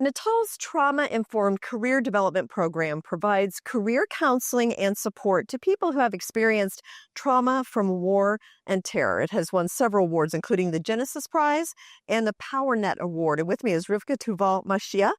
Natal's trauma-informed career development program provides career counseling and support to people who have experienced trauma from war and terror. It has won several awards, including the Genesis Prize and the PowerNet Award. And with me is Rivka Mashia,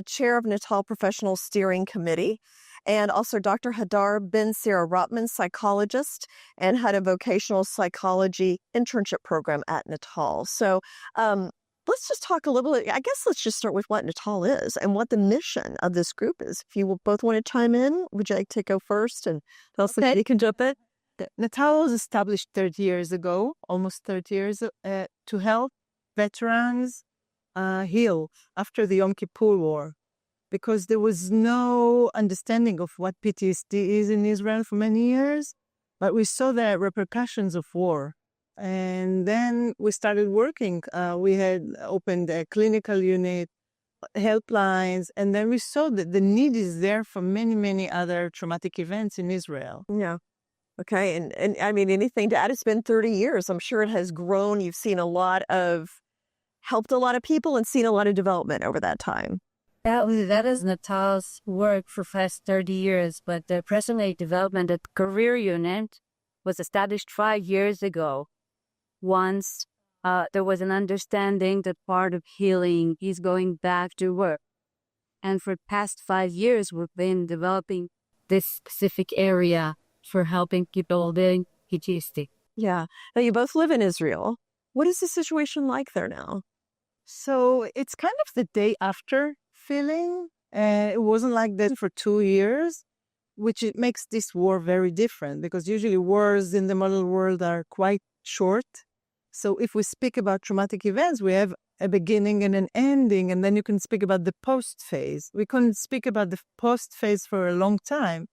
chair of Natal Professional Steering Committee, and also Dr. Hadar Ben Sarah Rotman, psychologist and head of vocational psychology internship program at Natal. So, let's just talk a little bit. I guess let's just start with what Natal is and what the mission of this group is. If you both want to chime in, would you like to go first and tell us if you can jump in? Natal was established 30 years ago, almost 30 years, to help veterans heal after the Yom Kippur War, because there was no understanding of what PTSD is in Israel for many years, but we saw the repercussions of war. And then we started working. We had opened a clinical unit, helplines, and then we saw that the need is there for many, many other traumatic events in Israel. Yeah. Okay. And I mean, anything to add? It's been 30 years. I'm sure it has grown. You've seen helped a lot of people and seen a lot of development over that time. That is Natal's work for the past 30 years, but the present-day development at career unit was established 5 years ago. Once there was an understanding that part of healing is going back to work. And for the past 5 years, we've been developing this specific area for helping people living PTSD. Yeah. Now, you both live in Israel. What is the situation like there now? So it's kind of the day after feeling. It wasn't like that for 2 years, which it makes this war very different, because usually wars in the model world are quite short. So if we speak about traumatic events, we have a beginning and an ending, and then you can speak about the post phase. We couldn't speak about the post phase for a long time.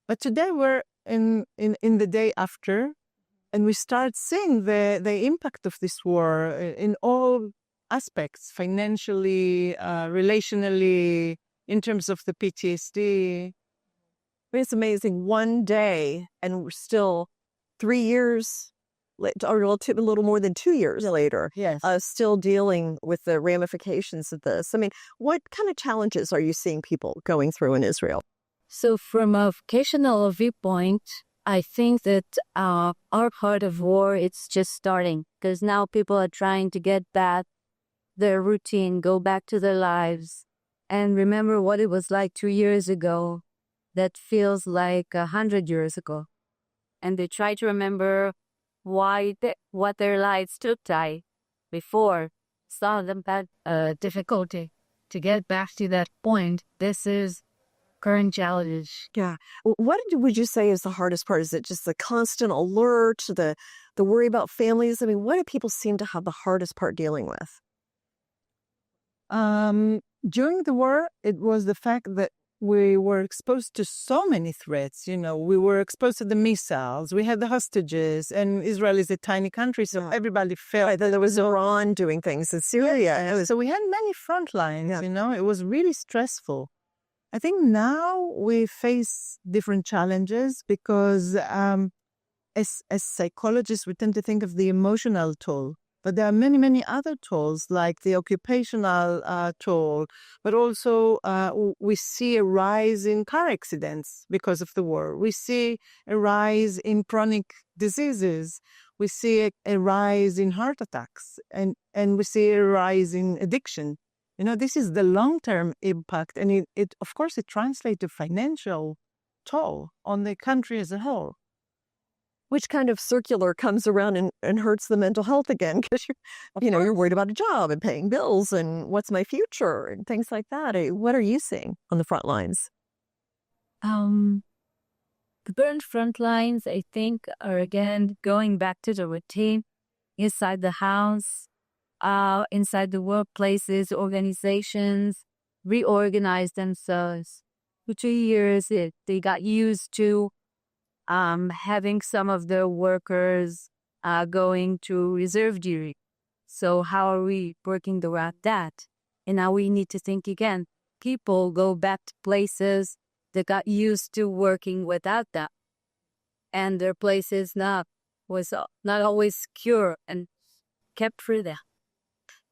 But today we're in the day after, and we start seeing the impact of this war in all aspects, financially, relationally, in terms of the PTSD. I mean, it's amazing. One day, and we're still 3 years or a little more than 2 years later, yes, still dealing with the ramifications of this. I mean, what kind of challenges are you seeing people going through in Israel? So from a vocational viewpoint, I think that our part of war, it's just starting, because now people are trying to get back their routine, go back to their lives, and remember what it was like 2 years ago. That feels like 100 years ago. And they try to remember what their lives took like before. Some of them had difficulty to get back to that point. This is current challenge. Yeah. What would you say is the hardest part? Is it just the constant alert, the worry about families? I mean, what do people seem to have the hardest part dealing with? During the war, it was the fact that we were exposed to so many threats. You know, we were exposed to the missiles, we had the hostages, and Israel is a tiny country, so everybody felt... Right, there was Iran doing things in Syria. So we had many front lines, you know, it was really stressful. I think now we face different challenges because as psychologists, we tend to think of the emotional toll. But there are many, many other tolls, like the occupational toll. But also we see a rise in car accidents because of the war. We see a rise in chronic diseases. We see a rise in heart attacks. And we see a rise in addiction. You know, this is the long-term impact. And it of course, it translates to financial toll on the country as a whole. Which kind of circular comes around and hurts the mental health again, because you're worried about a job and paying bills and what's my future and things like that. What are you seeing on the front lines? The current front lines, I think, are again going back to the routine inside the house, inside the workplaces. Organizations reorganize themselves. For 2 years, they got used to having some of the workers going to reserve duty. So how are we working around that? And now we need to think again. People go back to places that got used to working without that. And their places was not always secure and kept for them.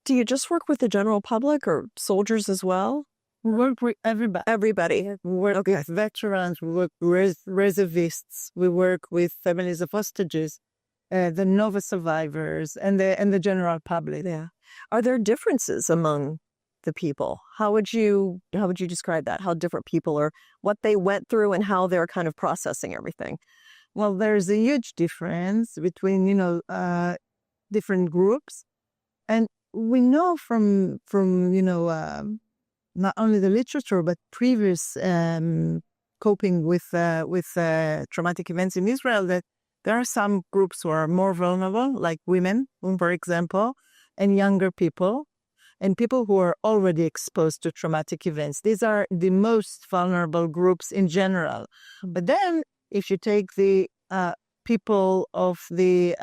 Do you just work with the general public or soldiers as well? We work with everybody. Everybody. We work with veterans, we work with reservists, we work with families of hostages, the Nova survivors, and the general public. Yeah. Are there differences among the people? How would you describe that? How different people are, what they went through, and how they're kind of processing everything? Well, there's a huge difference between different groups, and we know from not only the literature but previous coping with traumatic events in Israel that there are some groups who are more vulnerable, like women, for example, and younger people, and people who are already exposed to traumatic events. These are the most vulnerable groups in general. But then, if you take the people of the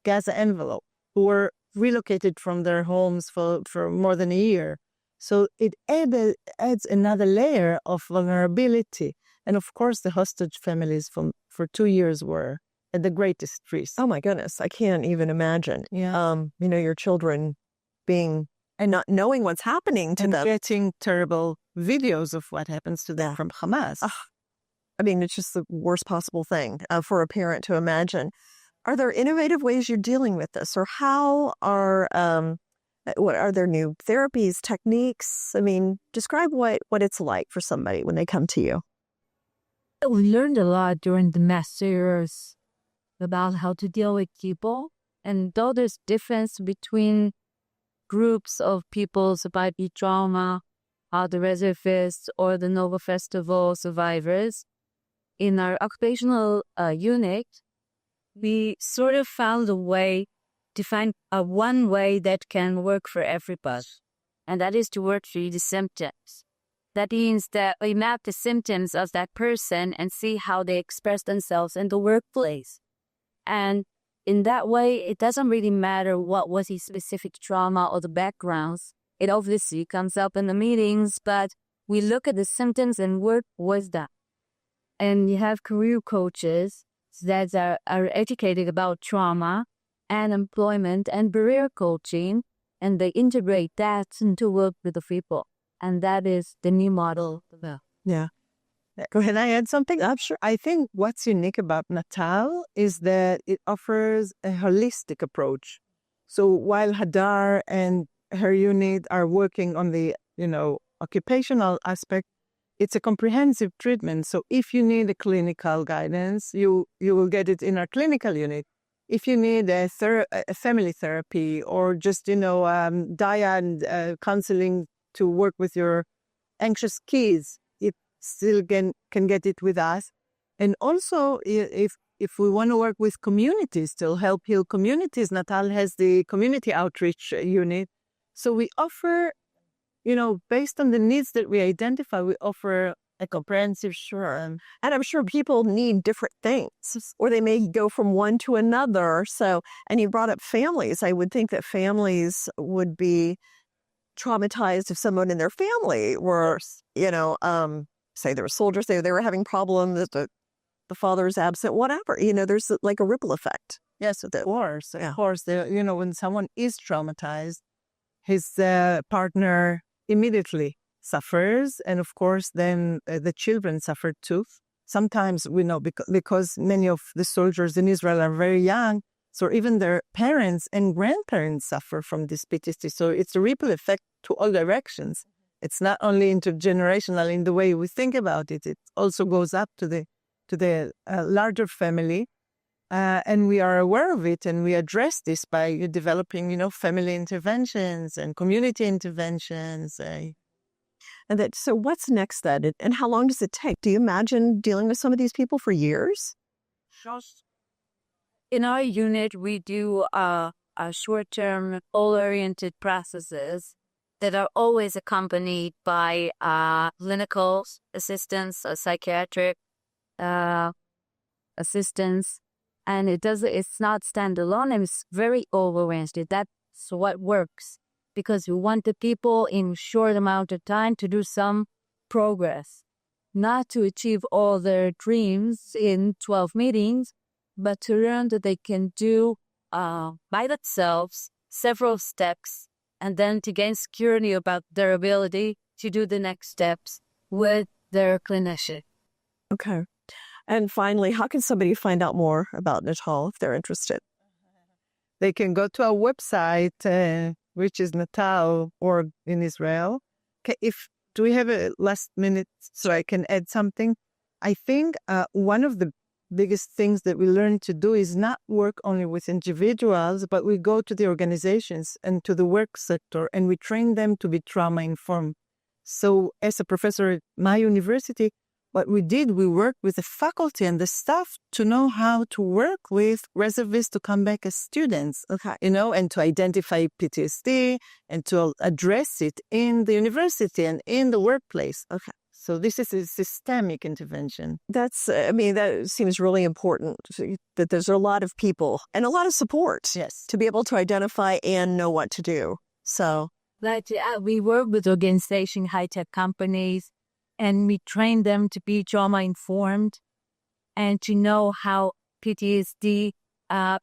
Gaza envelope who were relocated from their homes for more than a year, so it adds another layer of vulnerability. And of course, the hostage families for 2 years were at the greatest risk. Oh my goodness, I can't even imagine. Yeah. Your children being and not knowing what's happening to and them. getting terrible videos of what happens to them from Hamas. I mean, it's just the worst possible thing for a parent to imagine. Are there innovative ways you're dealing with this, or how are there new therapies, techniques? I mean, describe what it's like for somebody when they come to you. We learned a lot during the masters about how to deal with people. And though there's difference between groups of people survived by trauma, the reservists or the Nova Festival survivors, in our occupational unit, we sort of found a way to find one way that can work for everybody. And that is to work through the symptoms. That means that we map the symptoms of that person and see how they express themselves in the workplace. And in that way, it doesn't really matter what was his specific trauma or the backgrounds. It obviously comes up in the meetings, but we look at the symptoms and work with that. And you have career coaches that are educated about trauma and employment and career coaching, and they integrate that into work with the people. And that is the new model. Yeah. Can I add something? Sure. I think what's unique about NATAL is that it offers a holistic approach. So while Hadar and her unit are working on the, occupational aspect, it's a comprehensive treatment. So if you need a clinical guidance, you will get it in our clinical unit. If you need a family therapy or just, dyad counseling to work with your anxious kids, it still can get it with us. And also, if we want to work with communities to help heal communities, Natal has the community outreach unit. So we offer, based on the needs that we identify, we offer a comprehensive And I'm sure people need different things, or they may go from one to another. So, and you brought up families. I would think that families would be traumatized if someone in their family were, say there were soldiers, they were having problems, the father's absent, whatever. There's like a ripple effect. Yes, of course. Yeah. Of course, when someone is traumatized, his partner immediately suffers. And of course, then the children suffer too. Sometimes we know because many of the soldiers in Israel are very young, so even their parents and grandparents suffer from this PTSD. So it's a ripple effect to all directions. It's not only intergenerational in the way we think about it. It also goes up to the larger family. And we are aware of it, and we address this by developing, family interventions and community interventions. So what's next then? And how long does it take? Do you imagine dealing with some of these people for years? In our unit, we do short-term, goal-oriented processes that are always accompanied by clinical assistance, psychiatric assistance. And it's not standalone, and it's very goal-oriented. That's what works, because we want the people in short amount of time to do some progress, not to achieve all their dreams in 12 meetings, but to learn that they can do by themselves several steps and then to gain security about their ability to do the next steps with their clinician. Okay. And finally, how can somebody find out more about NATAL if they're interested? They can go to our website, which is NATAL org in Israel. Okay, do we have a last minute so I can add something? I think one of the biggest things that we learn to do is not work only with individuals, but we go to the organizations and to the work sector, and we train them to be trauma-informed. So as a professor at my university, what we did, we worked with the faculty and the staff to know how to work with reservists to come back as students, and to identify PTSD and to address it in the university and in the workplace. Okay. So this is a systemic intervention. That seems really important, that there's a lot of people and a lot of support to be able to identify and know what to do. So we work with organizations, high-tech companies, and we train them to be trauma-informed and to know how PTSD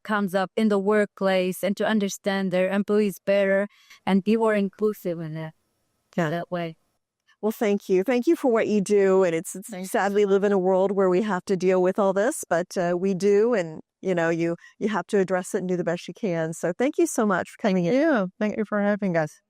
comes up in the workplace and to understand their employees better and be more inclusive in that way. Well, thank you. Thank you for what you do. And it's sadly live in a world where we have to deal with all this, but we do. And, you have to address it and do the best you can. So thank you so much for coming in. Thank you for having us.